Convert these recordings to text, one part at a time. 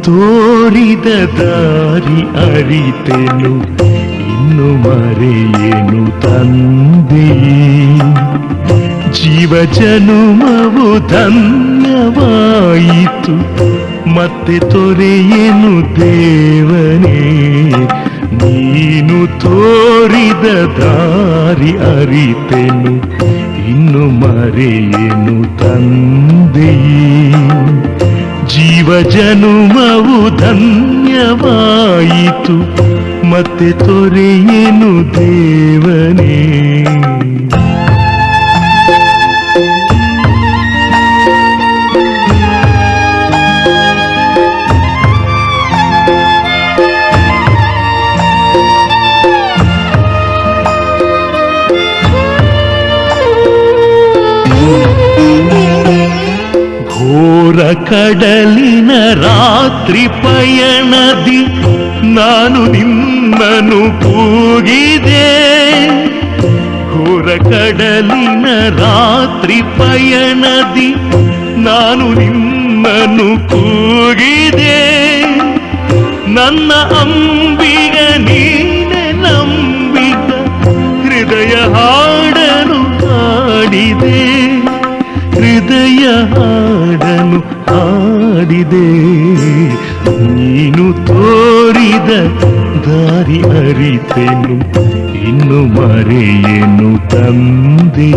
ತೋರಿದ ದಾರಿ ಅರಿತೆನು ಇನ್ನು ಮರೆಯೇನು ತಂದೆ. ಜೀವ ಜನುಮವು ಧನ್ಯವಾಯಿತು ಮತ್ತೆ ತೊರೆಯೇನು ದೇವನೇ. ನೀನು ತೋರಿದ ದಾರಿ ಅರಿತೆನು ಇನ್ನು ಮರೆಯೇನು ತಂದೆ. ಜೀವ ಜನುಮವು ಧನ್ಯವಾಯಿತು ಮತ್ತೆ ತೊರೆಯೇನು ದೇವನೇ. ಘೋರ ಕಡಲಿನ ರಾತ್ರಿ ಪಯಣದಿ ನಾನು ನಿನ್ನನ್ನು ಕೂಗಿದೆ. ಘೋರ ಕಡಲಿನ ರಾತ್ರಿ ಪಯಣದಿ ನಾನು ನಿನ್ನನ್ನು ಕೂಗಿದೆ. ನನ್ನ ಅಂಬಿಗ ನೀನೆ ನಂಬಿಗ ಹೃದಯ ಹಾಡನು ಹಾಡಿದೆ. ಹೃದಯ ಹಾಡನು ಹಾಡಿದೆ. ನೀನು ತೋರಿದ ದಾರಿ ಅರಿತೆನು ಇನ್ನು ಮರೆಯೇನು ತಂದೆ.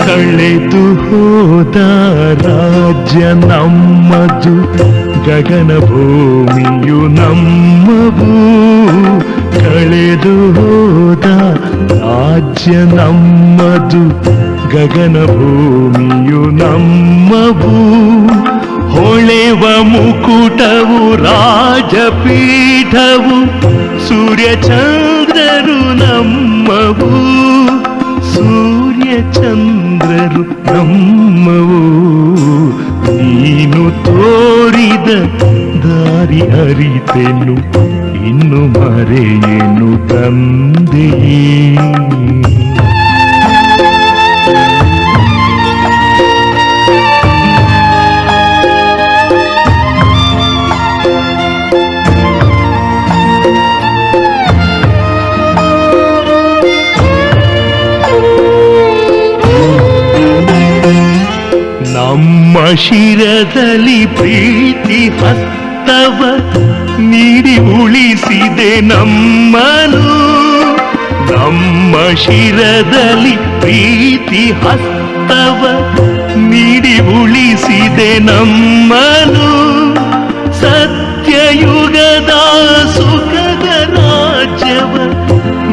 ಕಳೆದು ಹೋದ ರಾಜ್ಯ ನಮ್ಮದು, ಗಗನ ಭೂಮಿಯು ನಮ್ಮವು. ಕಳೆದು ಹೋದ ರಾಜ್ಯ ನಮ್ಮದು, ಗಗನ ಭೂಮಿಯು ನಮ್ಮವು. ಹೊಳೆವ ಮುಕುಟವು ರಾಜಪೀಠವು, ಸೂರ್ಯ ಚಂದ್ರರು ನಮ್ಮವು. ಸೂರ್ಯ ಚಂದ್ರರು ನಮ್ಮವು. ನೀನು ತೋರಿದ ದಾರಿ ಅರಿತೆನು ಇನ್ನು ಮರೆಯೇನು ತಂದೆ. ನಮ್ಮ ಶಿರದಲ್ಲಿ ಪ್ರೀತಿ ಹಸ್ತವ ನೀಡಿ ಉಳಿಸಿದೆ ನಮ್ಮನು. ನಮ್ಮ ಶಿರದಲ್ಲಿ ಪ್ರೀತಿ ಹಸ್ತವ ನೀಡಿ ಉಳಿಸಿದೆ ನಮ್ಮನು. ಸತ್ಯಯುಗದ ಸುಖದ ರಾಜ್ಯವ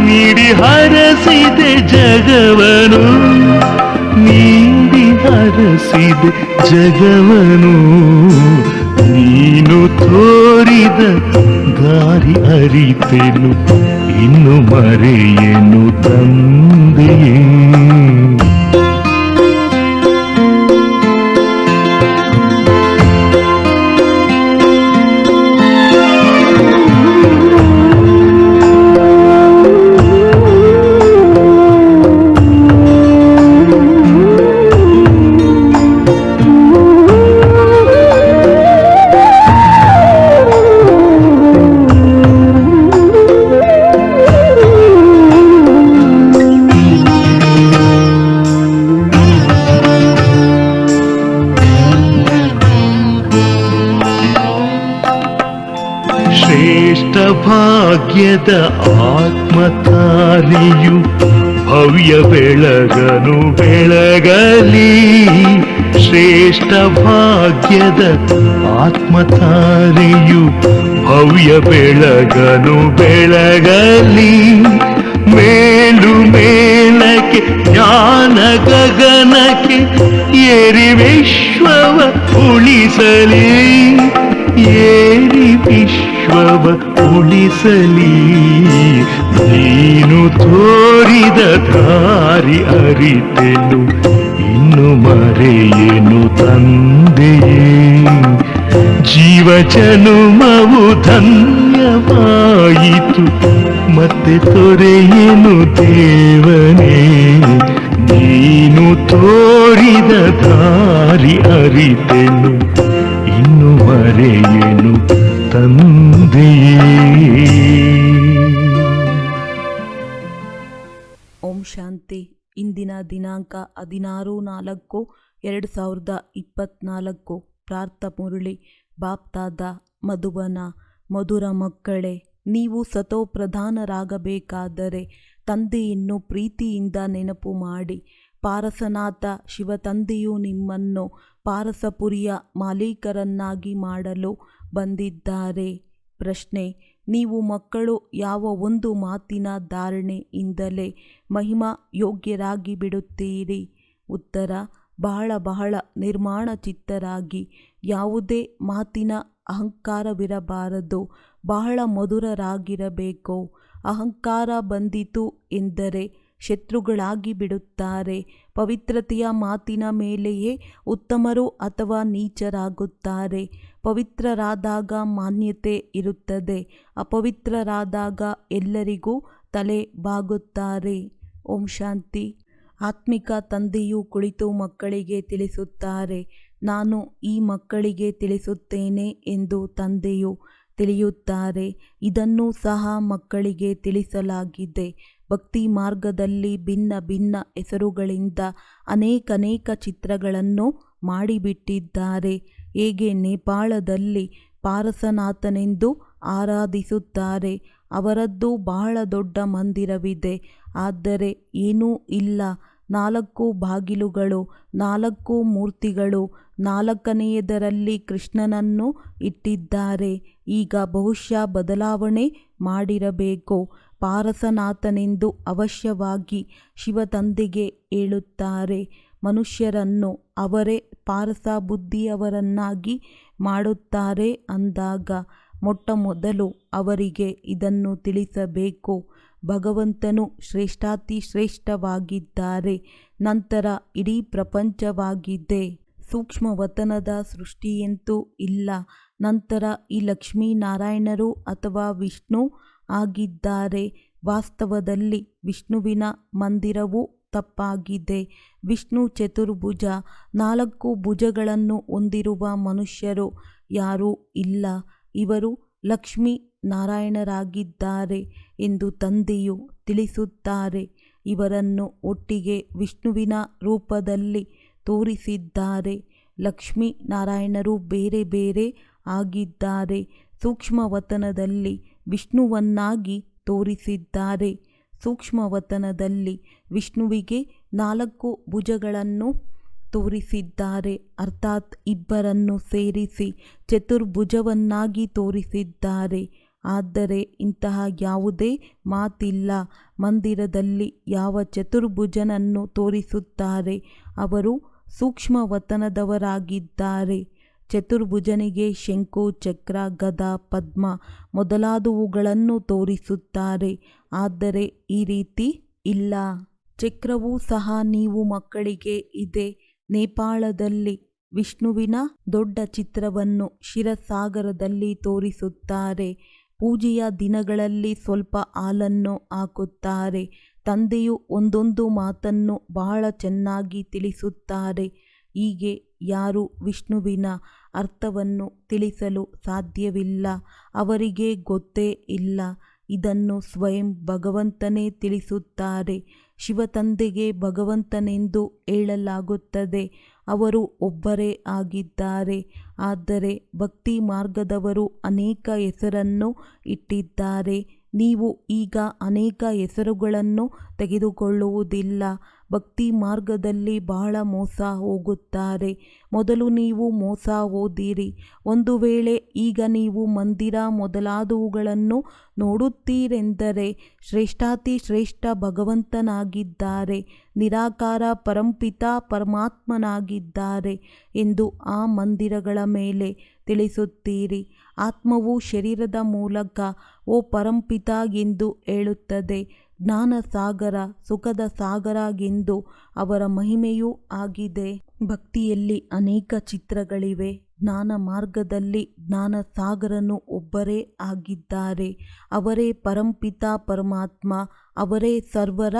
ನೀಡಿ ಹರಸಿದೆ ಜಗವನು. ನೀಡಿ ಹರಸಿದೆ ಜಗವನು. ನೀನು ತೋರಿದ ದಾರಿ ಅರಿತೆನು ಇನ್ನು ಮರೆಯೇನು ತಂದೆಯೇ. ಭಾಗ್ಯದ ಆತ್ಮತಾರಿಯು ಭವ್ಯ ಬೆಳಗನು ಬೆಳಗಲಿ. ಶ್ರೇಷ್ಠ ಭಾಗ್ಯದ ಆತ್ಮತಾರಿಯು ಭವ್ಯ ಬೆಳಗನು ಬೆಳಗಲಿ. ಮೇಲು ಮೇಲಕ್ಕೆ ಜ್ಞಾನ ಗಗನಕ್ಕೆ ಏರಿ ವಿಶ್ವವ ಉಳಿಸಲಿ. ಏರಿ ವಿಶ್ವವ ಉಳಿಸಲಿ. ನೀನು ತೋರಿದ ದಾರಿ ಅರಿತೆನು, ಇನ್ನು ಮರೆಯೇನು ತಂದೆಯೇ. ಜೀವ ಜನುಮವು ಧನ್ಯವಾಯಿತು, ಮತ್ತೆ ತೊರೆಯೇನು ದೇವನೇ. ನೀನು ತೋರಿದ ದಾರಿ ಅರಿತೆನು, ಇನ್ನು ಮರೆಯೇನು ತಂದೆಯೇ. ಓಂ ಶಾಂತಿ. ಇಂದಿನ ದಿನಾಂಕ 16/4/2024. ಪ್ರಾರ್ಥ ಮುರಳಿ. ಬಾಪ್ತಾದ ಮಧುಬನ. ಮಧುರ ಮಕ್ಕಳೇ, ನೀವು ಸತೋಪ್ರಧಾನರಾಗಬೇಕಾದರೆ ತಂದೆಯನ್ನು ಪ್ರೀತಿಯಿಂದ ನೆನಪು ಮಾಡಿ. ಪಾರಸನಾಥ ಶಿವತಂದೆಯು ನಿಮ್ಮನ್ನು ಪಾರಸಪುರಿಯ ಮಾಲೀಕರನ್ನಾಗಿ ಮಾಡಲು ಬಂದಿದ್ದಾರೆ. ಪ್ರಶ್ನೆ: ನೀವು ಮಕ್ಕಳು ಯಾವ ಒಂದು ಮಾತಿನ ಧಾರಣೆಯಿಂದಲೇ ಮಹಿಮಾ ಯೋಗ್ಯರಾಗಿ ಬಿಡುತ್ತೀರಿ? ಉತ್ತರ: ಬಹಳ ನಿರ್ಮಾಣ ಚಿತ್ತರಾಗಿ. ಯಾವುದೇ ಮಾತಿನ ಅಹಂಕಾರವಿರಬಾರದು. ಬಹಳ ಮಧುರರಾಗಿರಬೇಕು. ಅಹಂಕಾರ ಬಂದಿತು ಎಂದರೆ ಶತ್ರುಗಳಾಗಿ ಬಿಡುತ್ತಾರೆ. ಪವಿತ್ರತೆಯ ಮಾತಿನ ಮೇಲೆಯೇ ಉತ್ತಮರು ಅಥವಾ ನೀಚರಾಗುತ್ತಾರೆ. ಪವಿತ್ರರಾದಾಗ ಮಾನ್ಯತೆ ಇರುತ್ತದೆ, ಅಪವಿತ್ರರಾದಾಗ ಎಲ್ಲರಿಗೂ ತಲೆ ಬಾಗುತ್ತಾರೆ. ಓಂ ಶಾಂತಿ. ಆತ್ಮಿಕ ತಂದೆಯು ಕುಳಿತು ಮಕ್ಕಳಿಗೆ ತಿಳಿಸುತ್ತಾರೆ. ನಾನು ಈ ಮಕ್ಕಳಿಗೆ ತಿಳಿಸುತ್ತೇನೆ ಎಂದು ತಂದೆಯು ತಿಳಿಯುತ್ತಾರೆ. ಇದನ್ನು ಸಹ ಮಕ್ಕಳಿಗೆ ತಿಳಿಸಲಾಗಿದೆ. ಭಕ್ತಿ ಮಾರ್ಗದಲ್ಲಿ ಭಿನ್ನ ಭಿನ್ನ ಹೆಸರುಗಳಿಂದ ಅನೇಕ ಚಿತ್ರಗಳನ್ನು ಮಾಡಿಬಿಟ್ಟಿದ್ದಾರೆ. ಹೇಗೆ ನೇಪಾಳದಲ್ಲಿ ಪಾರಸನಾಥನೆಂದು ಆರಾಧಿಸುತ್ತಾರೆ. ಅವರದ್ದು ಬಹಳ ದೊಡ್ಡ ಮಂದಿರವಿದೆ, ಆದರೆ ಏನೂ ಇಲ್ಲ. 4 ಬಾಗಿಲುಗಳು, 4 ಮೂರ್ತಿಗಳು. 4ನೆಯದರಲ್ಲಿ ಕೃಷ್ಣನನ್ನು ಇಟ್ಟಿದ್ದಾರೆ. ಈಗ ಬಹುಶಃ ಬದಲಾವಣೆ ಮಾಡಿರಬೇಕು. ಪಾರಸನಾಥನೆಂದು ಅವಶ್ಯವಾಗಿ ಶಿವತಂದೆಗೆ ಹೇಳುತ್ತಾರೆ. ಮನುಷ್ಯರನ್ನು ಅವರೇ ಪಾರಸ ಬುದ್ಧಿಯವರನ್ನಾಗಿ ಮಾಡುತ್ತಾರೆ ಅಂದಾಗ ಮೊಟ್ಟಮೊದಲು ಅವರಿಗೆ ಇದನ್ನು ತಿಳಿಸಬೇಕು. ಭಗವಂತನು ಶ್ರೇಷ್ಠಾತಿ ಶ್ರೇಷ್ಠವಾಗಿದ್ದಾರೆ, ನಂತರ ಇಡೀ ಪ್ರಪಂಚವಾಗಿದೆ. ಸೂಕ್ಷ್ಮವತನದ ಸೃಷ್ಟಿಯಂತೂ ಇಲ್ಲ. ನಂತರ ಈ ಲಕ್ಷ್ಮೀನಾರಾಯಣರು ಅಥವಾ ವಿಷ್ಣು ಆಗಿದ್ದಾರೆ. ವಾಸ್ತವದಲ್ಲಿ ವಿಷ್ಣುವಿನ ಮಂದಿರವು ತಪ್ಪಾಗಿದೆ. ವಿಷ್ಣು ಚತುರ್ಭುಜ, 4 ಭುಜಗಳನ್ನು ಹೊಂದಿರುವ ಮನುಷ್ಯರು ಯಾರೂ ಇಲ್ಲ. ಇವರು ಲಕ್ಷ್ಮೀ ನಾರಾಯಣರಾಗಿದ್ದಾರೆ ಎಂದು ತಂದೆಯು ತಿಳಿಸುತ್ತಾರೆ. ಇವರನ್ನು ಒಟ್ಟಿಗೆ ವಿಷ್ಣುವಿನ ರೂಪದಲ್ಲಿ ತೋರಿಸಿದ್ದಾರೆ. ಲಕ್ಷ್ಮೀ ನಾರಾಯಣರು ಬೇರೆ ಬೇರೆ ಆಗಿದ್ದಾರೆ. ಸೂಕ್ಷ್ಮವತನದಲ್ಲಿ ವಿಷ್ಣುವನ್ನಾಗಿ ತೋರಿಸಿದ್ದಾರೆ. ಸೂಕ್ಷ್ಮವತನದಲ್ಲಿ ವಿಷ್ಣುವಿಗೆ 4 ಭುಜಗಳನ್ನು ತೋರಿಸಿದ್ದಾರೆ, ಅರ್ಥಾತ್ ಇಬ್ಬರನ್ನು ಸೇರಿಸಿ ಚತುರ್ಭುಜವನ್ನಾಗಿ ತೋರಿಸಿದ್ದಾರೆ. ಆದರೆ ಇಂತಹ ಯಾವುದೇ ಮಾತಿಲ್ಲ. ಮಂದಿರದಲ್ಲಿ ಯಾವ ಚತುರ್ಭುಜನನ್ನು ತೋರಿಸುತ್ತಾರೆ ಅವರು ಸೂಕ್ಷ್ಮವತನದವರಾಗಿದ್ದಾರೆ. ಚತುರ್ಭುಜನಿಗೆ ಶಂಕು, ಚಕ್ರ, ಗದ, ಪದ್ಮ ಮೊದಲಾದವುಗಳನ್ನು ತೋರಿಸುತ್ತಾರೆ. ಆದರೆ ಈ ರೀತಿ ಇಲ್ಲ. ಚಕ್ರವೂ ಸಹ ನೀವು ಮಕ್ಕಳಿಗೆ ಇದೆ. ನೇಪಾಳದಲ್ಲಿ ವಿಷ್ಣುವಿನ ದೊಡ್ಡ ಚಿತ್ರವನ್ನು ಶಿರಸಾಗರದಲ್ಲಿ ತೋರಿಸುತ್ತಾರೆ. ಪೂಜೆಯ ದಿನಗಳಲ್ಲಿ ಸ್ವಲ್ಪ ಹಾಲನ್ನು ಹಾಕುತ್ತಾರೆ. ತಂದೆಯು ಒಂದೊಂದು ಮಾತನ್ನು ಬಹಳ ಚೆನ್ನಾಗಿ ತಿಳಿಸುತ್ತಾರೆ. ಹೀಗೆ ಯಾರು ವಿಷ್ಣುವಿನ ಅರ್ಥವನ್ನು ತಿಳಿಸಲು ಸಾಧ್ಯವಿಲ್ಲ. ಅವರಿಗೆ ಗೊತ್ತೇ ಇಲ್ಲ. ಇದನ್ನು ಸ್ವಯಂ ಭಗವಂತನೇ ತಿಳಿಸುತ್ತಾರೆ. ಶಿವತಂದೆಗೆ ಭಗವಂತನೆಂದು ಹೇಳಲಾಗುತ್ತದೆ. ಅವರು ಒಬ್ಬರೇ ಆಗಿದ್ದಾರೆ. ಆದರೆ ಭಕ್ತಿ ಮಾರ್ಗದವರು ಅನೇಕ ಹೆಸರನ್ನು ಇಟ್ಟಿದ್ದಾರೆ. ನೀವು ಈಗ ಅನೇಕ ಹೆಸರುಗಳನ್ನು ತೆಗೆದುಕೊಳ್ಳುವುದಿಲ್ಲ. ಭಕ್ತಿ ಮಾರ್ಗದಲ್ಲಿ ಬಹಳ ಮೋಸ ಹೋಗುತ್ತಾರೆ. ಮೊದಲು ನೀವು ಮೋಸ ಹೋದಿರಿ. ಒಂದು ವೇಳೆ ಈಗ ನೀವು ಮಂದಿರ ಮೊದಲಾದವುಗಳನ್ನು ನೋಡುತ್ತೀರೆಂದರೆ ಶ್ರೇಷ್ಠಾತಿ ಶ್ರೇಷ್ಠ ಭಗವಂತನಾಗಿದ್ದಾರೆ, ನಿರಾಕಾರ ಪರಂಪಿತ ಪರಮಾತ್ಮನಾಗಿದ್ದಾರೆ ಎಂದು ಆ ಮಂದಿರಗಳ ಮೇಲೆ ತಿಳಿಸುತ್ತೀರಿ. ಆತ್ಮವು ಶರೀರದ ಮೂಲಕ ಓ ಪರಂಪಿತ ಎಂದು ಹೇಳುತ್ತದೆ. ಜ್ಞಾನ ಸಾಗರ, ಸುಖದ ಸಾಗರ ಎಂದು ಅವರ ಮಹಿಮೆಯೂ ಆಗಿದೆ. ಭಕ್ತಿಯಲ್ಲಿ ಅನೇಕ ಚಿತ್ರಗಳಿವೆ. ಜ್ಞಾನ ಮಾರ್ಗದಲ್ಲಿ ಜ್ಞಾನ ಸಾಗರನು ಒಬ್ಬರೇ ಆಗಿದ್ದಾರೆ. ಅವರೇ ಪರಂಪಿತ ಪರಮಾತ್ಮ, ಅವರೇ ಸರ್ವರ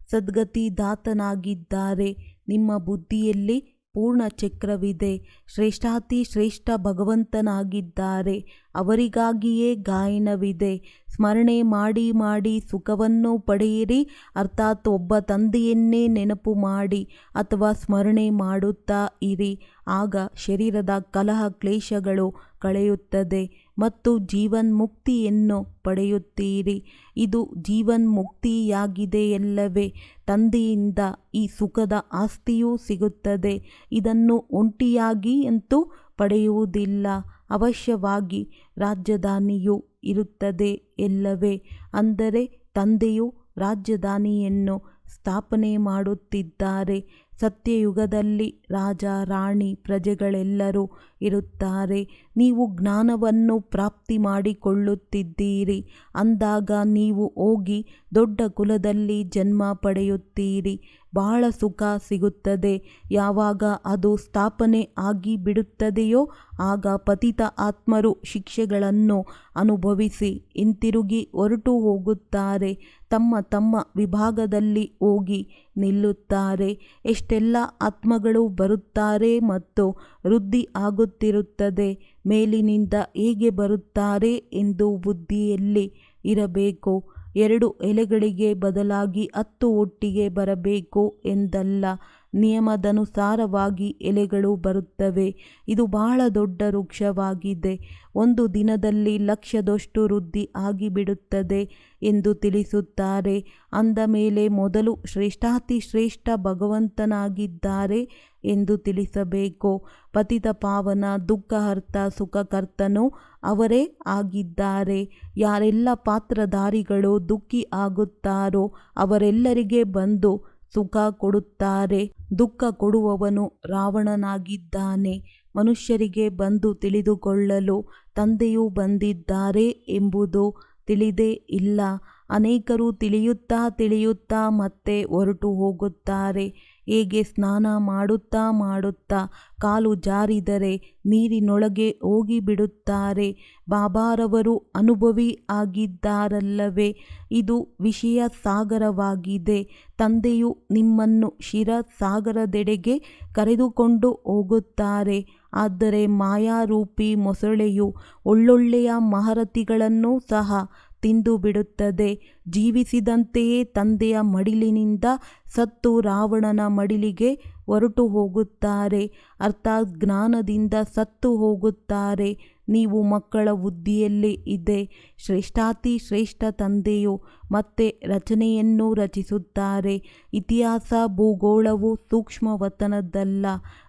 ಸದ್ಗತಿದಾತನಾಗಿದ್ದಾರೆ. ನಿಮ್ಮ ಬುದ್ಧಿಯಲ್ಲಿ ಪೂರ್ಣ ಚಕ್ರವಿದೆ. ಶ್ರೇಷ್ಠಾತಿ ಶ್ರೇಷ್ಠ ಭಗವಂತನಾಗಿದ್ದಾರೆ. ಅವರಿಗಾಗಿಯೇ ಗಾಯನವಿದೆ. ಸ್ಮರಣೆ ಮಾಡಿ ಮಾಡಿ ಸುಖವನ್ನು ಪಡೆಯಿರಿ, ಅರ್ಥಾತ್ ಒಬ್ಬ ತಂದೆಯನ್ನೇ ನೆನಪು ಮಾಡಿ ಅಥವಾ ಸ್ಮರಣೆ ಮಾಡುತ್ತಾ ಇರಿ. ಆಗ ಶರೀರದ ಕಲಹ ಕ್ಲೇಶಗಳು ಕಳೆಯುತ್ತದೆ ಮತ್ತು ಜೀವನ್ಮುಕ್ತಿಯನ್ನು ಪಡೆಯುತ್ತೀರಿ. ಇದು ಜೀವನ್ಮುಕ್ತಿಯಾಗಿದೆಯಲ್ಲವೇ? ತಂದೆಯಿಂದ ಈ ಸುಖದ ಆಸ್ತಿಯೂ ಸಿಗುತ್ತದೆ. ಇದನ್ನು ಒಂಟಿಯಾಗಿ ಅಂತೂ ಪಡೆಯುವುದಿಲ್ಲ. ಅವಶ್ಯವಾಗಿ ರಾಜಧಾನಿಯು ಇರುತ್ತದೆ ಎಲ್ಲವೇ? ಅಂದರೆ ತಂದೆಯು ರಾಜಧಾನಿಯನ್ನು ಸ್ಥಾಪನೆ ಮಾಡುತ್ತಿದ್ದಾರೆ. ಸತ್ಯಯುಗದಲ್ಲಿ ರಾಜ, ರಾಣಿ, ಪ್ರಜೆಗಳೆಲ್ಲರೂ ಇರುತ್ತಾರೆ. ನೀವು ಜ್ಞಾನವನ್ನು ಪ್ರಾಪ್ತಿ ಮಾಡಿಕೊಳ್ಳುತ್ತಿದ್ದೀರಿ. ಅಂದಾಗ ನೀವು ಹೋಗಿ ದೊಡ್ಡ ಕುಲದಲ್ಲಿ ಜನ್ಮ ಪಡೆಯುತ್ತೀರಿ. ಬಹಳ ಸುಖ ಸಿಗುತ್ತದೆ. ಯಾವಾಗ ಅದು ಸ್ಥಾಪನೆ ಆಗಿ ಬಿಡುತ್ತದೆಯೋ ಆಗ ಪತಿತ ಆತ್ಮರು ಶಿಕ್ಷೆಗಳನ್ನು ಅನುಭವಿಸಿ ಹಿಂತಿರುಗಿ ಹೊರಟು ಹೋಗುತ್ತಾರೆ. ತಮ್ಮ ತಮ್ಮ ವಿಭಾಗದಲ್ಲಿ ಹೋಗಿ ನಿಲ್ಲುತ್ತಾರೆ. ಎಷ್ಟೆಲ್ಲ ಆತ್ಮಗಳು ಬರುತ್ತಾರೆ ಮತ್ತು ವೃದ್ಧಿ ಆಗುತ್ತಿರುತ್ತದೆ. ಮೇಲಿನಿಂದ ಹೇಗೆ ಬರುತ್ತಾರೆ ಎಂದು ಬುದ್ಧಿಯಲ್ಲಿ ಇರಬೇಕು. 2 ಎಲೆಗಳಿಗೆ ಬದಲಾಗಿ 10 ಒಟ್ಟಿಗೆ ಬರಬೇಕು ಎಂದಲ್ಲ. ನಿಯಮದನುಸಾರವಾಗಿ ಎಲೆಗಳು ಬರುತ್ತವೆ. ಇದು ಬಹಳ ದೊಡ್ಡ ವೃಕ್ಷವಾಗಿದೆ. ಒಂದು ದಿನದಲ್ಲಿ 1,00,000ದಷ್ಟು ವೃದ್ಧಿ ಆಗಿಬಿಡುತ್ತದೆ ಎಂದು ತಿಳಿಸುತ್ತಾರೆ. ಅಂದ ಮೇಲೆ ಮೊದಲು ಶ್ರೇಷ್ಠಾತಿ ಶ್ರೇಷ್ಠ ಭಗವಂತನಾಗಿದ್ದಾರೆ ಎಂದು ತಿಳಿಸಬೇಕು. ಪತಿತ ಪಾವನ, ದುಃಖಹರ್ತ, ಸುಖಕರ್ತನೂ ಅವರೇ ಆಗಿದ್ದಾರೆ. ಯಾರೆಲ್ಲ ಪಾತ್ರಧಾರಿಗಳು ದುಃಖಿ ಆಗುತ್ತಾರೋ ಅವರೆಲ್ಲರಿಗೆ ಬಂದು ಸುಖ ಕೊಡುತ್ತಾರೆ. ದುಃಖ ಕೊಡುವವನು ರಾವಣನಾಗಿದ್ದಾನೆ. ಮನುಷ್ಯರಿಗೆ ಬಂದು ತಿಳಿದುಕೊಳ್ಳಲು ತಂದೆಯೂ ಬಂದಿದ್ದಾರೆ ಎಂಬುದು ತಿಳಿದೇ ಇಲ್ಲ. ಅನೇಕರು ತಿಳಿಯುತ್ತಾ ಮತ್ತೆ ಹೊರಟು ಹೋಗುತ್ತಾರೆ. ಹೇಗೆ ಸ್ನಾನ ಮಾಡುತ್ತಾ ಮಾಡುತ್ತಾ ಕಾಲು ಜಾರಿದರೆ ನೀರಿನೊಳಗೆ ಹೋಗಿಬಿಡುತ್ತಾರೆ. ಬಾಬಾರವರು ಅನುಭವಿ ಆಗಿದ್ದಾರಲ್ಲವೇ? ಇದು ವಿಷಯ ಸಾಗರವಾಗಿದೆ. ತಂದೆಯು ನಿಮ್ಮನ್ನು ಶಿರ ಸಾಗರದೆಡೆಗೆ ಕರೆದುಕೊಂಡು ಹೋಗುತ್ತಾರೆ. ಆದರೆ ಮಾಯಾರೂಪಿ ಮೊಸಳೆಯು ಒಳ್ಳೊಳ್ಳೆಯ ಮಹಾರಥಿಗಳನ್ನು ಸಹ ತಿಂದು ಬಿಡುತ್ತದೆ. ಜೀವಿಸಿದಂತೆಯೇ ತಂದೆಯ ಮಡಿಲಿನಿಂದ ಸತ್ತು ರಾವಣನ ಮಡಿಲಿಗೆ ಹೊರಟು ಹೋಗುತ್ತಾರೆ. ಅರ್ಥಾತ್ ಜ್ಞಾನದಿಂದ ಸತ್ತು ಹೋಗುತ್ತಾರೆ. ನೀವು ಮಕ್ಕಳ ಬುದ್ಧಿಯಲ್ಲಿ ಇದೆ. ಶ್ರೇಷ್ಠಾತಿ ಶ್ರೇಷ್ಠ ತಂದೆಯು ಮತ್ತೆ ರಚನೆಯನ್ನು ರಚಿಸುತ್ತಾರೆ. ಇತಿಹಾಸ ಭೂಗೋಳವು ಸೂಕ್ಷ್ಮವತನದ್ದಲ್ಲ.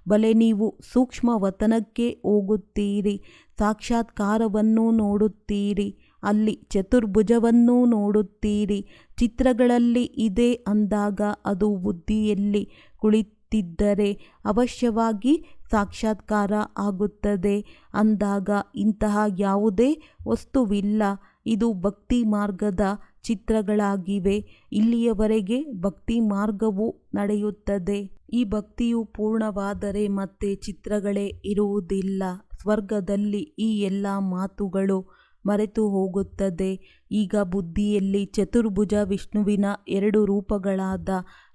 ಬಲೆ ನೀವು ಸೂಕ್ಷ್ಮವತನಕ್ಕೆ ಹೋಗುತ್ತೀರಿ. ಸಾಕ್ಷಾತ್ಕಾರವನ್ನು ನೋಡುತ್ತೀರಿ. ಅಲ್ಲಿ ಚತುರ್ಭುಜವನ್ನು ನೋಡುತ್ತೀರಿ. ಚಿತ್ರಗಳಲ್ಲಿ ಇದೆ ಅಂದಾಗ ಅದು ಬುದ್ಧಿಯಲ್ಲಿ ಕುಳಿತಿದ್ದರೆ ಅವಶ್ಯವಾಗಿ ಸಾಕ್ಷಾತ್ಕಾರ ಆಗುತ್ತದೆ. ಅಂದಾಗ ಇಂತಹ ಯಾವುದೇ ವಸ್ತುವಿಲ್ಲ. ಇದು ಭಕ್ತಿ ಮಾರ್ಗದ ಚಿತ್ರಗಳಾಗಿವೆ. ಇಲ್ಲಿಯವರೆಗೆ ಭಕ್ತಿ ಮಾರ್ಗವು ನಡೆಯುತ್ತದೆ. ಈ ಭಕ್ತಿಯು ಪೂರ್ಣವಾದರೆ ಮತ್ತೆ ಚಿತ್ರಗಳೇ ಇರುವುದಿಲ್ಲ. ಸ್ವರ್ಗದಲ್ಲಿ ಈ ಎಲ್ಲ ಮಾತುಗಳು ಮರೆತು ಹೋಗುತ್ತದೆ. ಈಗ ಬುದ್ಧಿಯಲ್ಲಿ ಚತುರ್ಭುಜ ವಿಷ್ಣುವಿನ 2 ರೂಪಗಳಾದ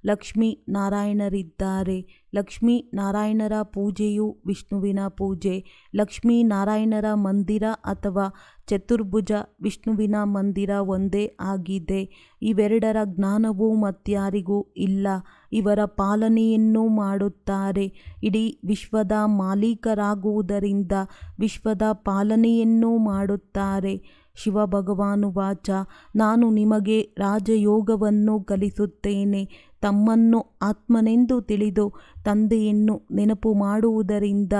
ಲಕ್ಷ್ಮೀ ನಾರಾಯಣರಿದ್ದಾರೆ. ಲಕ್ಷ್ಮೀ ನಾರಾಯಣರ ಪೂಜೆಯು ವಿಷ್ಣುವಿನ ಪೂಜೆ. ಲಕ್ಷ್ಮೀ ನಾರಾಯಣರ ಮಂದಿರ ಅಥವಾ ಚತುರ್ಭುಜ ವಿಷ್ಣುವಿನ ಮಂದಿರ ಒಂದೇ ಆಗಿದೆ. ಇವೆರಡರ ಜ್ಞಾನವು ಮತ್ಯಾರಿಗೂ ಇಲ್ಲ. ಇವರ ಪಾಲನೆಯನ್ನು ಮಾಡುತ್ತಾರೆ. ಇಡೀ ವಿಶ್ವದ ಮಾಲೀಕರಾಗುವುದರಿಂದ ವಿಶ್ವದ ಪಾಲನೆಯನ್ನು ಮಾಡುತ್ತಾರೆ. ಶಿವಭಗವಾನುವಾಚ ನಾನು ನಿಮಗೆ ರಾಜಯೋಗವನ್ನು ಕಲಿಸುತ್ತೇನೆ. ತಮ್ಮನ್ನು ಆತ್ಮನೆಂದು ತಿಳಿದು ತಂದೆಯನ್ನು ನೆನಪು ಮಾಡುವುದರಿಂದ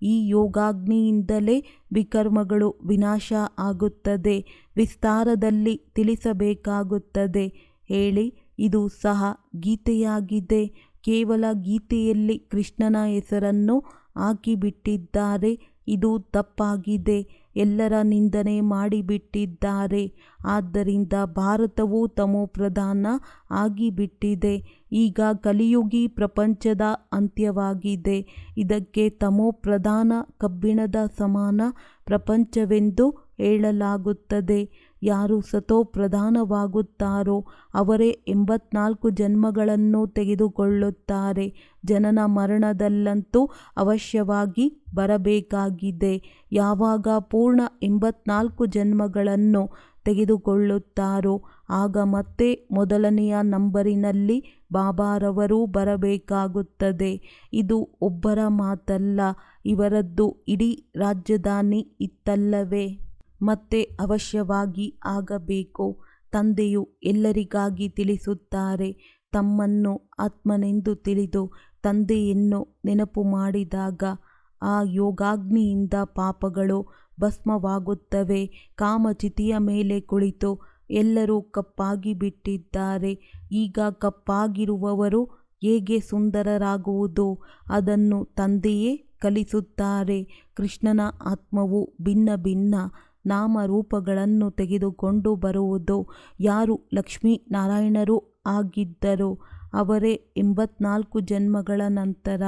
ಈ ಯೋಗಾಗ್ನಿಯಿಂದಲೇ ವಿಕರ್ಮಗಳು ವಿನಾಶ ಆಗುತ್ತದೆ. ವಿಸ್ತಾರದಲ್ಲಿ ತಿಳಿಸಬೇಕಾಗುತ್ತದೆ ಹೇಳಿ. ಇದು ಸಹ ಗೀತೆಯಾಗಿದೆ. ಕೇವಲ ಗೀತೆಯಲ್ಲಿ ಕೃಷ್ಣನ ಹೆಸರನ್ನು ಹಾಕಿಬಿಟ್ಟಿದ್ದಾರೆ. ಇದು ತಪ್ಪಾಗಿದೆ. ಎಲ್ಲರ ನಿಂದನೆ ಮಾಡಿಬಿಟ್ಟಿದ್ದಾರೆ. ಆದ್ದರಿಂದ ಭಾರತವು ತಮೋಪ್ರಧಾನ ಆಗಿಬಿಟ್ಟಿದೆ. ಈಗ ಕಲಿಯುಗಿ ಪ್ರಪಂಚದ ಅಂತ್ಯವಾಗಿದೆ. ಇದಕ್ಕೆ ತಮೋಪ್ರಧಾನ ಕಬ್ಬಿಣದ ಸಮಾನ ಪ್ರಪಂಚವೆಂದು ಹೇಳಲಾಗುತ್ತದೆ. ಯಾರು ಸತೋಪ್ರಧಾನವಾಗುತ್ತಾರೋ ಅವರೇ 84 ಜನ್ಮಗಳನ್ನು ತೆಗೆದುಕೊಳ್ಳುತ್ತಾರೆ. ಜನನ ಮರಣದಲ್ಲಂತೂ ಅವಶ್ಯವಾಗಿ ಬರಬೇಕಾಗಿದೆ. ಯಾವಾಗ ಪೂರ್ಣ 84 ಜನ್ಮಗಳನ್ನು ತೆಗೆದುಕೊಳ್ಳುತ್ತಾರೋ ಆಗ ಮತ್ತೆ ಮೊದಲನೆಯ ನಂಬರಿನಲ್ಲಿ ಬಾಬಾರವರು ಬರಬೇಕಾಗುತ್ತದೆ. ಇದು ಒಬ್ಬರ ಮಾತಲ್ಲ, ಇವರದ್ದು ಇಡೀ ರಾಜಧಾನಿ ಇತ್ತಲ್ಲವೇ? ಮತ್ತೆ ಅವಶ್ಯವಾಗಿ ಆಗಬೇಕು. ತಂದೆಯು ಎಲ್ಲರಿಗಾಗಿ ತಿಳಿಸುತ್ತಾರೆ. ತಮ್ಮನ್ನು ಆತ್ಮನೆಂದು ತಿಳಿದು ತಂದೆಯನ್ನು ನೆನಪು ಮಾಡಿದಾಗ ಆ ಯೋಗಾಗ್ನಿಯಿಂದ ಪಾಪಗಳು ಭಸ್ಮವಾಗುತ್ತವೆ. ಕಾಮಚಿತಿಯ ಮೇಲೆ ಕುಳಿತು ಎಲ್ಲರೂ ಕಪ್ಪಾಗಿ ಬಿಟ್ಟಿದ್ದಾರೆ. ಈಗ ಕಪ್ಪಾಗಿರುವವರು ಹೇಗೆ ಸುಂದರರಾಗುವುದು ಅದನ್ನು ತಂದೆಯೇ ಕಲಿಸುತ್ತಾರೆ. ಕೃಷ್ಣನ ಆತ್ಮವು ಭಿನ್ನ ಭಿನ್ನ ನಾಮರೂಪಗಳನ್ನು ತೆಗೆದುಕೊಂಡು ಬರುವುದು. ಯಾರು ಲಕ್ಷ್ಮೀನಾರಾಯಣರು ಆಗಿದ್ದರೋ ಅವರೇ 84 ಜನ್ಮಗಳ ನಂತರ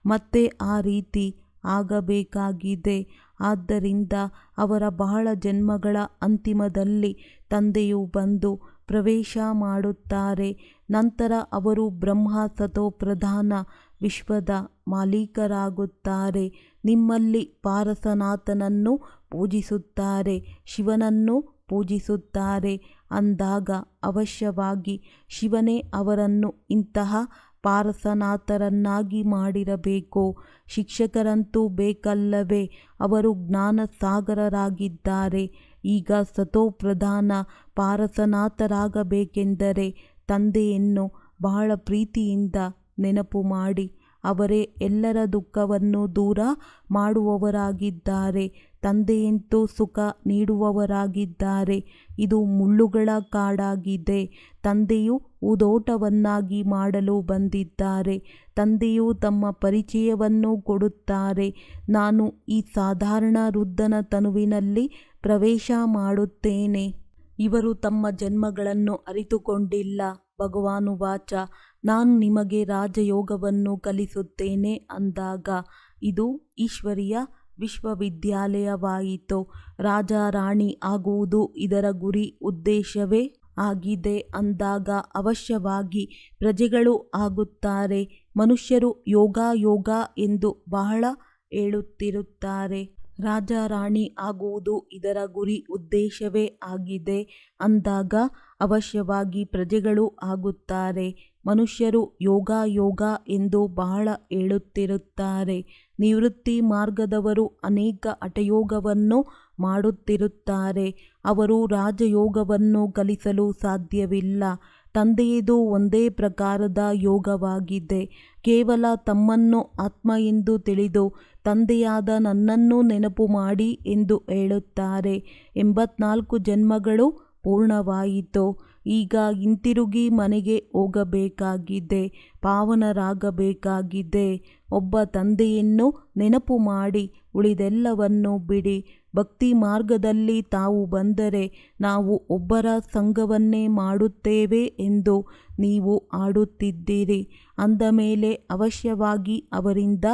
ಮತ್ತೆ ಆ ರೀತಿ ಆಗಬೇಕಾಗಿದೆ. ಆದ್ದರಿಂದ ಅವರ ಬಹಳ ಜನ್ಮಗಳ ಅಂತಿಮದಲ್ಲಿ ತಂದೆಯು ಬಂದು ಪ್ರವೇಶ ಮಾಡುತ್ತಾರೆ. ನಂತರ ಅವರು ಬ್ರಹ್ಮ ಸತೋಪ್ರಧಾನ ವಿಶ್ವದ ಮಾಲೀಕರಾಗುತ್ತಾರೆ. ನಿಮ್ಮಲ್ಲಿ ಪಾರಸನಾಥನನ್ನು ಪೂಜಿಸುತ್ತಾರೆ, ಶಿವನನ್ನು ಪೂಜಿಸುತ್ತಾರೆ ಅಂದಾಗ ಅವಶ್ಯವಾಗಿ ಶಿವನೇ ಅವರನ್ನು ಇಂತಹ ಪಾರಸನಾಥರನ್ನಾಗಿ ಮಾಡಿರಬೇಕು. ಶಿಕ್ಷಕರಂತೂ ಬೇಕಲ್ಲವೇ? ಅವರು ಜ್ಞಾನಸಾಗರರಾಗಿದ್ದಾರೆ. ಈಗ ಸತೋಪ್ರಧಾನ ಪಾರಸನಾಥರಾಗಬೇಕೆಂದರೆ ತಂದೆಯನ್ನು ಬಹಳ ಪ್ರೀತಿಯಿಂದ ನೆನಪು ಮಾಡಿ. ಅವರೇ ಎಲ್ಲರ ದುಃಖವನ್ನು ದೂರ ಮಾಡುವವರಾಗಿದ್ದಾರೆ. ತಂದೆಯಂತೂ ಸುಖ ನೀಡುವವರಾಗಿದ್ದಾರೆ. ಇದು ಮುಳ್ಳುಗಳ ಕಾಡಾಗಿದೆ. ತಂದೆಯು ಹೂದೋಟವನ್ನಾಗಿ ಮಾಡಲು ಬಂದಿದ್ದಾರೆ. ತಂದೆಯು ತಮ್ಮ ಪರಿಚಯವನ್ನು ಕೊಡುತ್ತಾರೆ. ನಾನು ಈ ಸಾಧಾರಣ ವೃದ್ಧನ ತನುವಿನಲ್ಲಿ ಪ್ರವೇಶ ಮಾಡುತ್ತೇನೆ. ಇವರು ತಮ್ಮ ಜನ್ಮಗಳನ್ನು ಅರಿತುಕೊಂಡಿಲ್ಲ. ಭಗವಾನುವಾಚ ನಾನು ನಿಮಗೆ ರಾಜಯೋಗವನ್ನು ಕಲಿಸುತ್ತೇನೆ ಅಂದಾಗ ಇದು ಈಶ್ವರೀಯ ವಿಶ್ವವಿದ್ಯಾಲಯವಾಯಿತು. ರಾಜ ರಾಣಿ ಆಗುವುದು ಇದರ ಗುರಿ ಉದ್ದೇಶವೇ ಆಗಿದೆ ಅಂದಾಗ ಅವಶ್ಯವಾಗಿ ಪ್ರಜೆಗಳು ಆಗುತ್ತಾರೆ. ಮನುಷ್ಯರು ಯೋಗ ಯೋಗ ಎಂದು ಬಹಳ ಹೇಳುತ್ತಿರುತ್ತಾರೆ. ರಾಜ ರಾಣಿ ಆಗುವುದು ಇದರ ಗುರಿ ಉದ್ದೇಶವೇ ಆಗಿದೆ ಅಂದಾಗ ಅವಶ್ಯವಾಗಿ ಪ್ರಜೆಗಳು ಆಗುತ್ತಾರೆ. ಮನುಷ್ಯರು ಯೋಗ ಯೋಗ ಎಂದು ಬಹಳ ಹೇಳುತ್ತಿರುತ್ತಾರೆ. ನಿವೃತ್ತಿ ಮಾರ್ಗದವರು ಅನೇಕ ಹಠಯೋಗವನ್ನು ಮಾಡುತ್ತಿರುತ್ತಾರೆ. ಅವರು ರಾಜಯೋಗವನ್ನು ಕಲಿಸಲು ಸಾಧ್ಯವಿಲ್ಲ. ತಂದೆಯದು ಒಂದೇ ಪ್ರಕಾರದ ಯೋಗವಾಗಿದೆ. ಕೇವಲ ತಮ್ಮನ್ನು ಆತ್ಮ ಎಂದು ತಿಳಿದು ತಂದೆಯಾದ ನನ್ನನ್ನು ನೆನಪು ಮಾಡಿ ಎಂದು ಹೇಳುತ್ತಾರೆ. 84 ಜನ್ಮಗಳು ಪೂರ್ಣವಾಯಿತು. ಈಗ ಹಿಂತಿರುಗಿ ಮನೆಗೆ ಹೋಗಬೇಕಾಗಿದೆ, ಪಾವನರಾಗಬೇಕಾಗಿದೆ. ಒಬ್ಬ ತಂದೆಯನ್ನು ನೆನಪು ಮಾಡಿ ಉಳಿದೆಲ್ಲವನ್ನು ಬಿಡಿ. ಭಕ್ತಿ ಮಾರ್ಗದಲ್ಲಿ ತಾವು ಬಂದರೆ ನಾವು ಒಬ್ಬರ ಸಂಘವನ್ನೇ ಮಾಡುತ್ತೇವೆ ಎಂದು ನೀವು ಆಡುತ್ತಿದ್ದೀರಿ ಅಂದ ಮೇಲೆ ಅವಶ್ಯವಾಗಿ ಅವರಿಂದ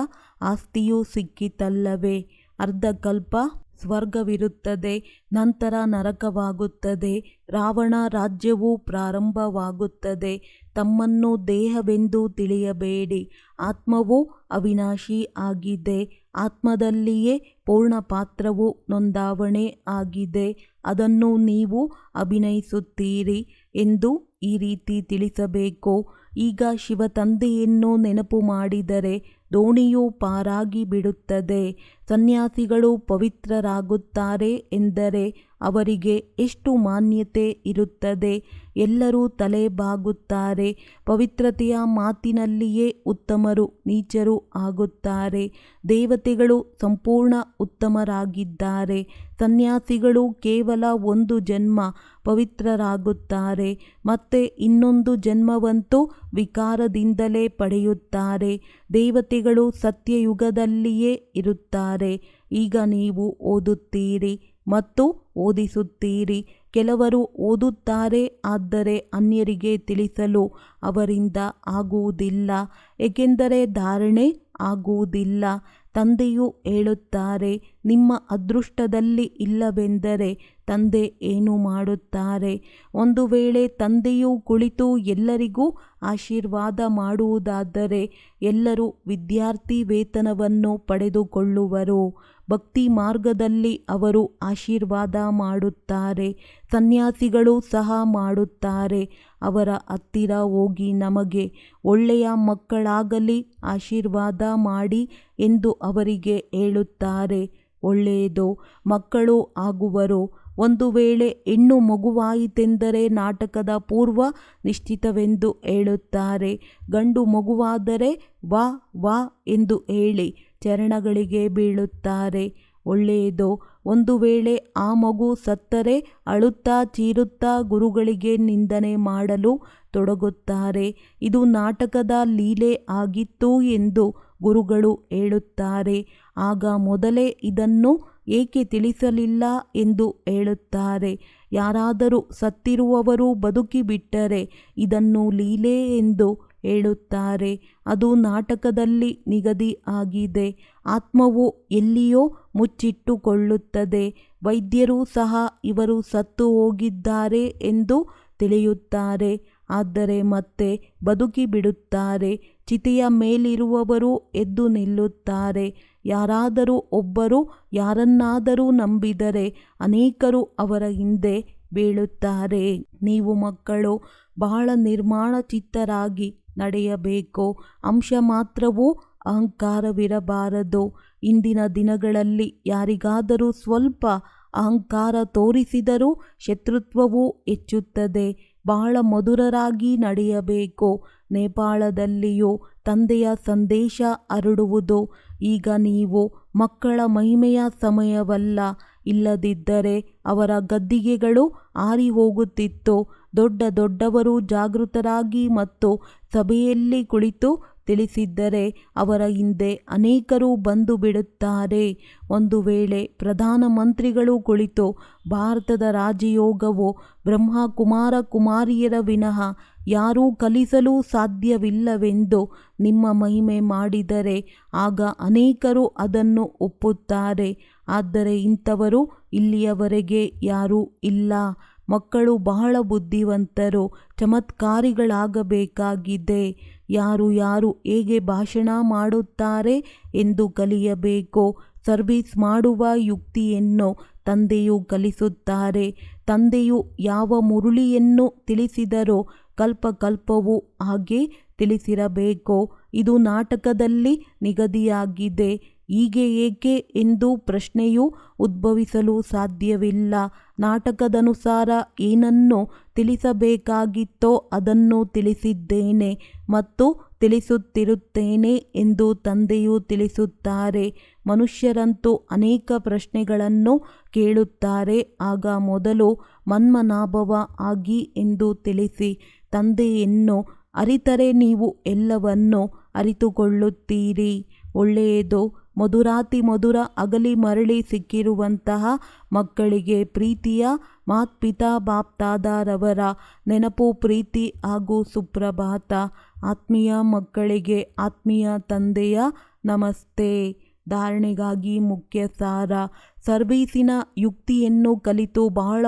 ಆಸ್ತಿಯೂ ಸಿಕ್ಕಿತಲ್ಲವೇ? ಅರ್ಧಕಲ್ಪ ಸ್ವರ್ಗವಿರುತ್ತದೆ, ನಂತರ ನರಕವಾಗುತ್ತದೆ. ರಾವಣ ರಾಜ್ಯವು ಪ್ರಾರಂಭವಾಗುತ್ತದೆ. ತಮ್ಮನ್ನು ದೇಹವೆಂದು ತಿಳಿಯಬೇಡಿ. ಆತ್ಮವು ಅವಿನಾಶಿ ಆಗಿದೆ. ಆತ್ಮದಲ್ಲಿಯೇ ಪೂರ್ಣ ಪಾತ್ರವು ನೋಂದಾವಣೆ ಆಗಿದೆ. ಅದನ್ನು ನೀವು ಅಭಿನಯಿಸುತ್ತೀರಿ ಎಂದು ಈ ರೀತಿ ತಿಳಿಸಬೇಕು. ಈಗ ಶಿವ ತಂದೆಯನ್ನು ನೆನಪು ಮಾಡಿದರೆ ದೋಣಿಯು ಪಾರಾಗಿ ಬಿಡುತ್ತದೆ. ಸನ್ಯಾಸಿಗಳು ಪವಿತ್ರರಾಗುತ್ತಾರೆ ಎಂದರೆ ಅವರಿಗೆ ಎಷ್ಟು ಮಾನ್ಯತೆ ಇರುತ್ತದೆ. ಎಲ್ಲರೂ ತಲೆ ಬಾಗುತ್ತಾರೆ. ಪವಿತ್ರತೆಯ ಮಾತಿನಲ್ಲಿಯೇ ಉತ್ತಮರು ನೀಚರು ಆಗುತ್ತಾರೆ. ದೇವತೆಗಳು ಸಂಪೂರ್ಣ ಉತ್ತಮರಾಗಿದ್ದಾರೆ. ಸನ್ಯಾಸಿಗಳು ಕೇವಲ ಒಂದು ಜನ್ಮ ಪವಿತ್ರರಾಗುತ್ತಾರೆ, ಮತ್ತೆ ಇನ್ನೊಂದು ಜನ್ಮವಂತೂ ವಿಕಾರದಿಂದಲೇ ಪಡೆಯುತ್ತಾರೆ. ದೇವತೆಗಳು ಸತ್ಯಯುಗದಲ್ಲಿಯೇ ಇರುತ್ತಾರೆ. ಈಗ ನೀವು ಓದುತ್ತೀರಿ ಮತ್ತು ಓದಿಸುತ್ತೀರಿ. ಕೆಲವರು ಓದುತ್ತಾರೆ, ಆದರೆ ಅನ್ಯರಿಗೆ ತಿಳಿಸಲು ಅವರಿಂದ ಆಗುವುದಿಲ್ಲ, ಏಕೆಂದರೆ ಧಾರಣೆ ಆಗುವುದಿಲ್ಲ. ತಂದೆಯು ಹೇಳುತ್ತಾರೆ, ನಿಮ್ಮ ಅದೃಷ್ಟದಲ್ಲಿ ಇಲ್ಲವೆಂದರೆ ತಂದೆ ಏನು ಮಾಡುತ್ತಾರೆ? ಒಂದು ವೇಳೆ ತಂದೆಯು ಕುಳಿತು ಎಲ್ಲರಿಗೂ ಆಶೀರ್ವಾದ ಮಾಡುವುದಾದರೆ ಎಲ್ಲರೂ ವಿದ್ಯಾರ್ಥಿ ವೇತನವನ್ನು ಪಡೆದುಕೊಳ್ಳುವರು. ಭಕ್ತಿ ಮಾರ್ಗದಲ್ಲಿ ಅವರು ಆಶೀರ್ವಾದ ಮಾಡುತ್ತಾರೆ. ಸನ್ಯಾಸಿಗಳು ಸಹ ಮಾಡುತ್ತಾರೆ. ಅವರ ಹತ್ತಿರ ಹೋಗಿ ನಮಗೆ ಒಳ್ಳೆಯ ಮಕ್ಕಳಾಗಲಿ, ಆಶೀರ್ವಾದ ಮಾಡಿ ಎಂದು ಅವರಿಗೆ ಹೇಳುತ್ತಾರೆ. ಒಳ್ಳೆಯದು, ಮಕ್ಕಳು ಆಗುವರು. ಒಂದು ವೇಳೆ ಹೆಣ್ಣು ಮಗುವಾಯಿತೆಂದರೆ ನಾಟಕದ ಪೂರ್ವ ನಿಶ್ಚಿತವೆಂದು ಹೇಳುತ್ತಾರೆ. ಗಂಡು ಮಗುವಾದರೆ ವಾ ವಾ ಎಂದು ಹೇಳಿ ಚರಣಗಳಿಗೆ ಬೀಳುತ್ತಾರೆ. ಒಳ್ಳೆಯದು. ಒಂದು ವೇಳೆ ಆ ಮಗು ಸತ್ತರೆ ಅಳುತ್ತಾ ಚೀರುತ್ತಾ ಗುರುಗಳಿಗೆ ನಿಂದನೆ ಮಾಡಲು ತೊಡಗುತ್ತಾರೆ. ಇದು ನಾಟಕದ ಲೀಲೆ ಆಗಿತ್ತು ಎಂದು ಗುರುಗಳು ಹೇಳುತ್ತಾರೆ. ಆಗ ಮೊದಲೇ ಇದನ್ನು ಏಕೆ ತಿಳಿಸಲಿಲ್ಲ ಎಂದು ಹೇಳುತ್ತಾರೆ. ಯಾರಾದರೂ ಸತ್ತಿರುವವರು ಬದುಕಿಬಿಟ್ಟರೆ ಇದನ್ನು ಲೀಲೆ ಎಂದು ಹೇಳುತ್ತಾರೆ. ಅದು ನಾಟಕದಲ್ಲಿ ನಿಗದಿ ಆಗಿದೆ. ಆತ್ಮವು ಎಲ್ಲಿಯೋ ಮುಚ್ಚಿಟ್ಟುಕೊಳ್ಳುತ್ತದೆ. ವೈದ್ಯರು ಸಹ ಇವರು ಸತ್ತು ಹೋಗಿದ್ದಾರೆ ಎಂದು ತಿಳಿಯುತ್ತಾರೆ, ಆದರೆ ಮತ್ತೆ ಬದುಕಿಬಿಡುತ್ತಾರೆ. ಚಿತೆಯ ಮೇಲಿರುವವರು ಎದ್ದು ನಿಲ್ಲುತ್ತಾರೆ. ಯಾರಾದರೂ ಒಬ್ಬರು ಯಾರನ್ನಾದರೂ ನಂಬಿದರೆ ಅನೇಕರು ಅವರ ಹಿಂದೆ ಬೀಳುತ್ತಾರೆ. ನೀವು ಮಕ್ಕಳು ಬಹಳ ನಿರ್ಮಾಣ ಚಿತ್ತರಾಗಿ ನಡೆಯಬೇಕು. ಅಂಶ ಮಾತ್ರವೂ ಅಹಂಕಾರವಿರಬಾರದು. ಇಂದಿನ ದಿನಗಳಲ್ಲಿ ಯಾರಿಗಾದರೂ ಸ್ವಲ್ಪ ಅಹಂಕಾರ ತೋರಿಸಿದರೂ ಶತ್ರುತ್ವವು ಹೆಚ್ಚುತ್ತದೆ. ಬಹಳ ಮಧುರರಾಗಿ ನಡೆಯಬೇಕು. ನೇಪಾಳದಲ್ಲಿಯೂ ತಂದೆಯ ಸಂದೇಶ ಹರಡುವುದು. ಈಗ ನೀವು ಮಕ್ಕಳ ಮಹಿಮೆಯ ಸಮಯವಲ್ಲ. ಇಲ್ಲದಿದ್ದರೆ ಅವರ ಗದ್ದಿಗೆಗಳು ಆರಿ ಹೋಗುತ್ತಿತ್ತು. ದೊಡ್ಡ ದೊಡ್ಡವರು ಜಾಗೃತರಾಗಿ ಮತ್ತು ಸಭೆಯಲ್ಲಿ ಕುಳಿತು ತಿಳಿಸಿದ್ದರೆ ಅವರ ಹಿಂದೆ ಅನೇಕರು ಬಂದು ಬಿಡುತ್ತಾರೆ. ಒಂದು ವೇಳೆ ಪ್ರಧಾನಮಂತ್ರಿಗಳು ಕುಳಿತು ಭಾರತದ ರಾಜಯೋಗವು ಬ್ರಹ್ಮ ಕುಮಾರ ಕುಮಾರಿಯರ ವಿನಃ ಯಾರೂ ಕಲಿಸಲು ಸಾಧ್ಯವಿಲ್ಲವೆಂದು ನಿಮ್ಮ ಮಹಿಮೆ ಮಾಡಿದರೆ ಆಗ ಅನೇಕರು ಅದನ್ನು ಒಪ್ಪುತ್ತಾರೆ. ಆದರೆ ಇಂಥವರು ಇಲ್ಲಿಯವರೆಗೆ ಯಾರೂ ಇಲ್ಲ. ಮಕ್ಕಳು ಬಹಳ ಬುದ್ಧಿವಂತರು, ಚಮತ್ಕಾರಿಗಳಾಗಬೇಕಾಗಿದೆ. ಯಾರು ಯಾರು ಹೇಗೆ ಭಾಷಣ ಮಾಡುತ್ತಾರೆ ಎಂದು ಕಲಿಯಬೇಕು. ಸರ್ವಿಸ್ ಮಾಡುವ ಯುಕ್ತಿಯನ್ನು ತಂದೆಯು ಕಲಿಸುತ್ತಾರೆ. ತಂದೆಯು ಯಾವ ಮುರುಳಿಯನ್ನು ತಿಳಿಸಿದರೋ ಕಲ್ಪಕಲ್ಪವೂ ಹಾಗೆ ತಿಳಿಸಿರಬೇಕು. ಇದು ನಾಟಕದಲ್ಲಿ ನಿಗದಿಯಾಗಿದೆ. ಹೀಗೆ ಏಕೆ ಎಂದು ಪ್ರಶ್ನೆಯು ಉದ್ಭವಿಸಲು ಸಾಧ್ಯವಿಲ್ಲ. ನಾಟಕದನುಸಾರ ಏನನ್ನು ತಿಳಿಸಬೇಕಾಗಿತ್ತೋ ಅದನ್ನು ತಿಳಿಸಿದ್ದೇನೆ ಮತ್ತು ತಿಳಿಸುತ್ತಿರುತ್ತೇನೆ ಎಂದು ತಂದೆಯು ತಿಳಿಸುತ್ತಾರೆ. ಮನುಷ್ಯರಂತೂ ಅನೇಕ ಪ್ರಶ್ನೆಗಳನ್ನು ಕೇಳುತ್ತಾರೆ. ಆಗ ಮೊದಲು ಮನ್ಮನಾಭವ ಆಗಿ ಎಂದು ತಿಳಿಸಿ. ತಂದೆಯನ್ನು ಅರಿತರೆ ನೀವು ಎಲ್ಲವನ್ನೂ ಅರಿತುಕೊಳ್ಳುತ್ತೀರಿ. ಒಳ್ಳೆಯದು. ಮಧುರಾತಿ ಮಧುರ ಅಗಲಿ ಮರಳಿ ಸಿಕ್ಕಿರುವಂತಹ ಮಕ್ಕಳಿಗೆ ಪ್ರೀತಿಯ ಮಾತ್ಪಿತಾ ಬಾಪ್ತಾದರವರ ನೆನಪು, ಪ್ರೀತಿ ಹಾಗೂ ಸುಪ್ರಭಾತ. ಆತ್ಮೀಯ ಮಕ್ಕಳಿಗೆ ಆತ್ಮೀಯ ತಂದೆಯ ನಮಸ್ತೆ. ಧಾರಣೆಗಾಗಿ ಮುಖ್ಯ ಸಾರ. ಸರ್ವೀಸಿನ ಯುಕ್ತಿಯನ್ನು ಕಲಿತು ಬಹಳ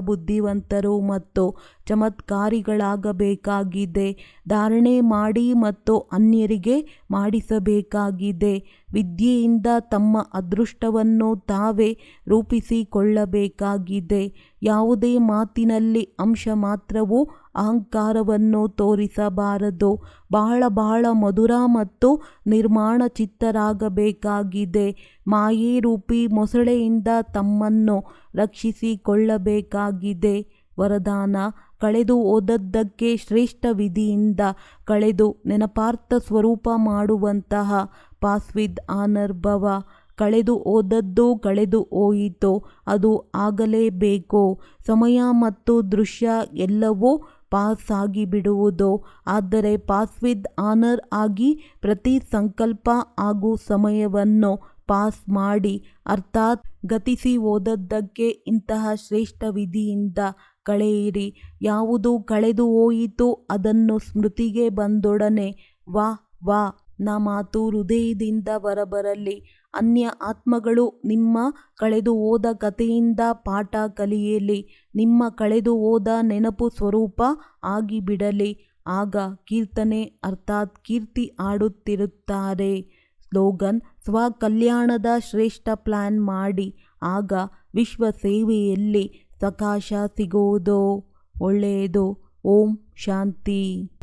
ಬುದ್ಧಿವಂತರು ಮತ್ತು ಚಮತ್ಕಾರಿಗಳಾಗಬೇಕಾಗಿದೆ. ಧಾರಣೆ ಮಾಡಿ ಮತ್ತು ಅನ್ಯರಿಗೆ ಮಾಡಿಸಬೇಕಾಗಿದೆ. ವಿದ್ಯೆಯಿಂದ ತಮ್ಮ ಅದೃಷ್ಟವನ್ನು ತಾವೇ ರೂಪಿಸಿಕೊಳ್ಳಬೇಕಾಗಿದೆ. ಯಾವುದೇ ಮಾತಿನಲ್ಲಿ ಅಂಶ ಮಾತ್ರವೂ ಅಹಂಕಾರವನ್ನು ತೋರಿಸಬಾರದು. ಬಹಳ ಮಧುರ ಮತ್ತು ನಿರ್ಮಾಣ ಚಿತ್ತರಾಗಬೇಕಾಗಿದೆ. ಮಾಯೆ ರೂಪಿ ಮೊಸಳೆಯಿಂದ ತಮ್ಮನ್ನು ರಕ್ಷಿಸಿಕೊಳ್ಳಬೇಕಾಗಿದೆ. ವರದಾನ: ಕಳೆದು ಹೋದದ್ದಕ್ಕೆ ಶ್ರೇಷ್ಠ ವಿಧಿಯಿಂದ ಕಳೆದು ನೆನಪಾರ್ಥ ಸ್ವರೂಪ ಮಾಡುವಂತಹ ಪಾಸ್ ವಿತ್ ಆನರ್ ಭವ. ಕಳೆದು ಹೋದದ್ದು ಕಳೆದು ಹೋಯಿತು, ಅದು ಆಗಲೇಬೇಕು. ಸಮಯ ಮತ್ತು ದೃಶ್ಯ ಎಲ್ಲವೂ ಪಾಸ್ ಆಗಿಬಿಡುವುದು. ಆದರೆ ಪಾಸ್ ವಿತ್ ಆನರ್ ಆಗಿ ಪ್ರತಿ ಸಂಕಲ್ಪ ಹಾಗೂ ಸಮಯವನ್ನು ಪಾಸ್ ಮಾಡಿ, ಅರ್ಥಾತ್ ಗತಿಸಿ ಹೋದದ್ದಕ್ಕೆ ಇಂತಹ ಶ್ರೇಷ್ಠ ವಿಧಿಯಿಂದ ಕಳೆಯಿರಿ. ಯಾವುದು ಕಳೆದು ಹೋಯಿತು ಅದನ್ನು ಸ್ಮೃತಿಗೆ ಬಂದೊಡನೆ ವಾ ನ ಮಾತು ಹೃದಯದಿಂದ ಹೊರಬರಲಿ. ಅನ್ಯ ಆತ್ಮಗಳು ನಿಮ್ಮ ಕಳೆದು ಹೋದ ಕಥೆಯಿಂದ ಪಾಠ ಕಲಿಯಲಿ. ನಿಮ್ಮ ಕಳೆದು ಹೋದ ನೆನಪು ಸ್ವರೂಪ ಆಗಿಬಿಡಲಿ. ಆಗ ಕೀರ್ತನೆ ಅರ್ಥಾತ್ ಕೀರ್ತಿ ಆಡುತ್ತಿರುತ್ತಾರೆ. ಸ್ಲೋಗನ್: ಸ್ವಕಲ್ಯಾಣದ ಶ್ರೇಷ್ಠ ಪ್ಲಾನ್ ಮಾಡಿ, ಆಗ ವಿಶ್ವ ಸೇವೆಯಲ್ಲಿ ಸಕಾಶ ಸಿಗುವುದು. ಒಳ್ಳೆಯದು. ಓಂ ಶಾಂತಿ.